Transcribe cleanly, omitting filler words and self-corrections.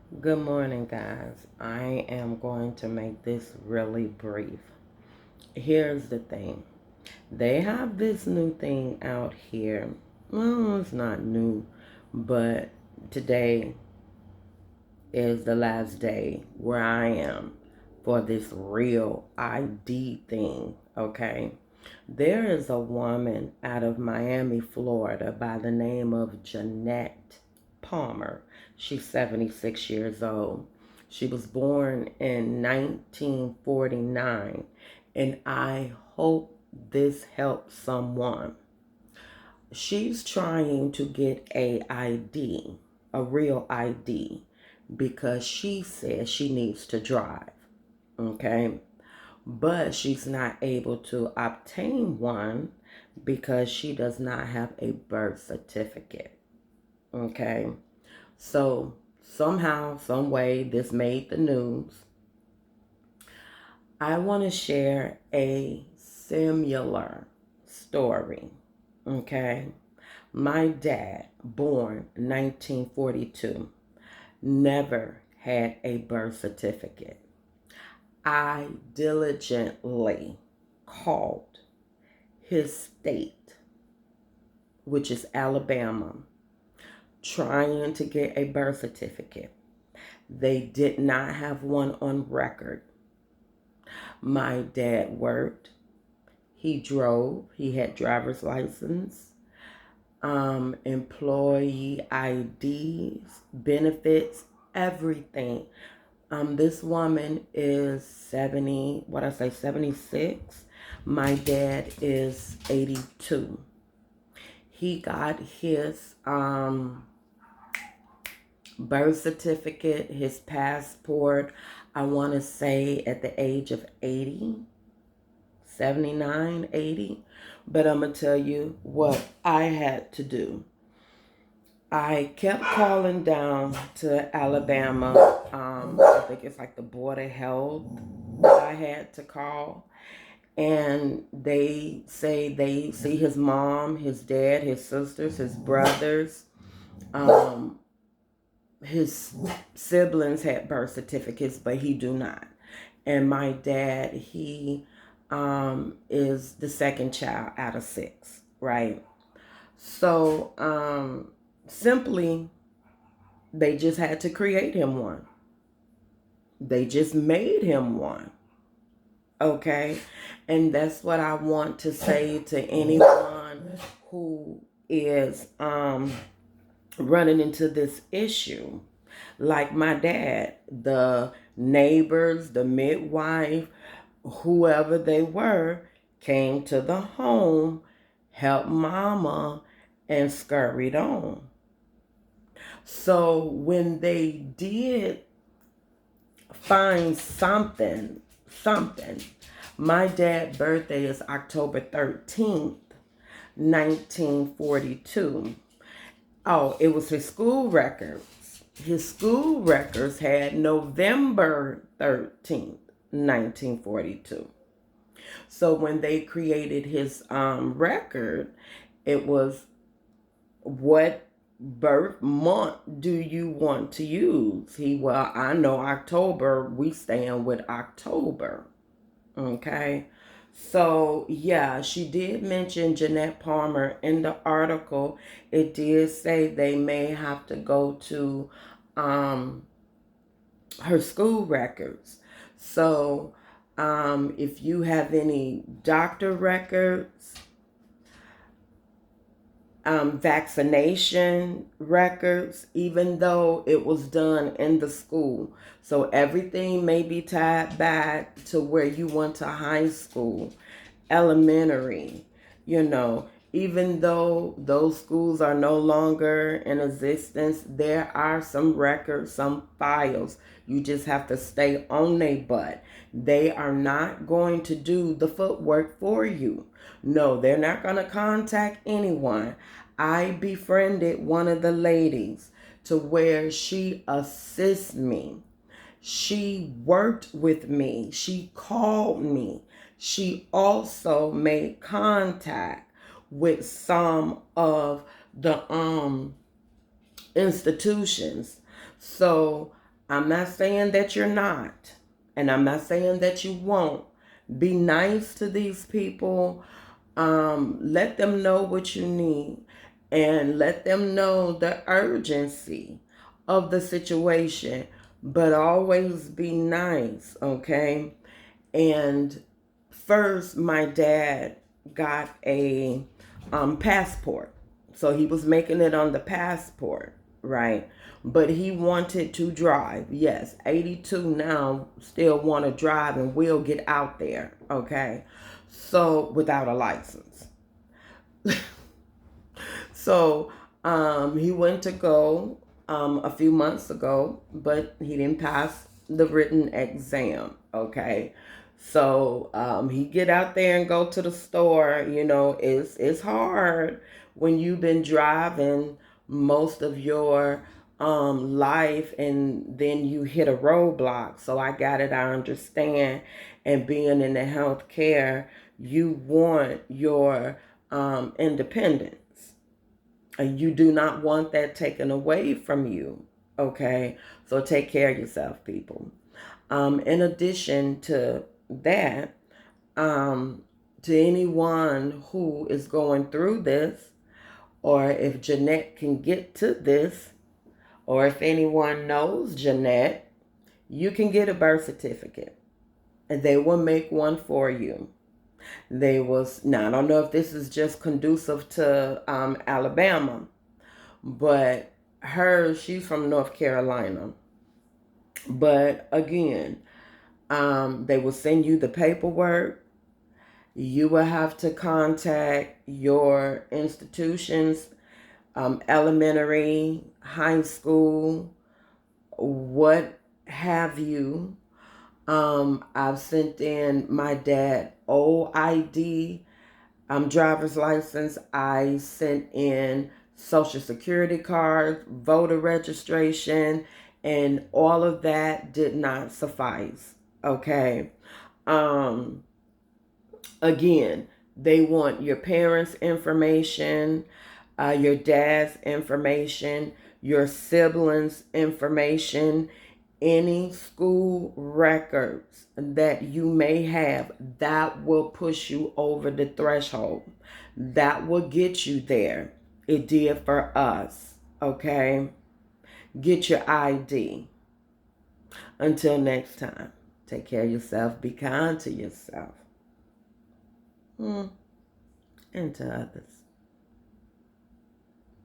Good morning, guys. I am going to make this really brief. Here's the thing, they have this new thing out here. Well, it's not new, but today is the last day where I am for this real ID thing, okay? There is a woman out of Miami, Florida by the name of Jeanette Palmer. She's 76 years old. She was born in 1949, and I hope this helps someone. She's trying to get a ID, a real ID, because she says she needs to drive, okay? But she's not able to obtain one because she does not have a birth certificate, okay? So somehow, some way, this made the news. I want to share a similar story, okay? My dad, born 1942, never had a birth certificate. I diligently called his state, which is Alabama, trying to get a birth certificate. They did not have one on record. My dad worked, he drove, he had driver's license, employee IDs, benefits, everything. This woman is 70, 76. My dad is 82. He got his birth certificate, his passport, I want to say at the age of 80, 79, 80. But I'm going to tell you what I had to do. I kept calling down to Alabama. I think it's like the Board of Health that I had to call. And they say they see his mom, his dad, his sisters, his brothers. His siblings had birth certificates, but he do not. And my dad, he is the second child out of six, right? So simply, they just had to create him one. They just made him one. Okay? And that's what I want to say to anyone who is running into this issue. Like my dad, the neighbors, the midwife, whoever they were, came to the home, helped mama, and scurried on. So when they did find something, my dad's birthday is October 13th, 1942. Oh, it was his school records. His school records had November 13th, 1942. So when they created his record, it was, what birth month do you want to use? Well, I know October, we stand with October. Okay. So, yeah, she did mention Jeanette Palmer in the article. It did say they may have to go to her school records. So, if you have any doctor records, vaccination records, even though it was done in the school. So everything may be tied back to where you went to high school, elementary, even though those schools are no longer in existence, there are some records, some files. You just have to stay on their butt. They are not going to do the footwork for you. No, they're not going to contact anyone. I befriended one of the ladies to where she assists me. She worked with me. She called me. She also made contact with some of the institutions. So I'm not saying that you're not, and I'm not saying that you won't. Be nice to these people. Let them know what you need and let them know the urgency of the situation, but always be nice, okay? And first, my dad got a passport. So he was making it on the passport, right? But he wanted to drive. Yes, 82 now, still want to drive and will get out there, okay? So without a license. So he went to go a few months ago, but he didn't pass the written exam. Okay, so he get out there and go to the store. You know, it's hard when you've been driving most of your life and then you hit a roadblock. So I got it. I understand. And being in the healthcare, you want your independence. You do not want that taken away from you. Okay, so take care of yourself, people. In addition to that, to anyone who is going through this, or if Jeanette can get to this, or if anyone knows Jeanette, you can get a birth certificate and they will make one for you. They was now I don't know if this is just conducive to Alabama, but she's from North Carolina. But again, they will send you the paperwork. You will have to contact your institutions, elementary, high school, what have you. I've sent in my dad OID, driver's license. I sent in social security card, voter registration, and all of that did not suffice. Okay. Um, Again, they want your parents' information, your dad's information, your siblings' information, any school records that you may have. That will push you over the threshold. That will get you there. It did for us. Okay? Get your ID. Until next time, take care of yourself. Be kind to yourself. And to others.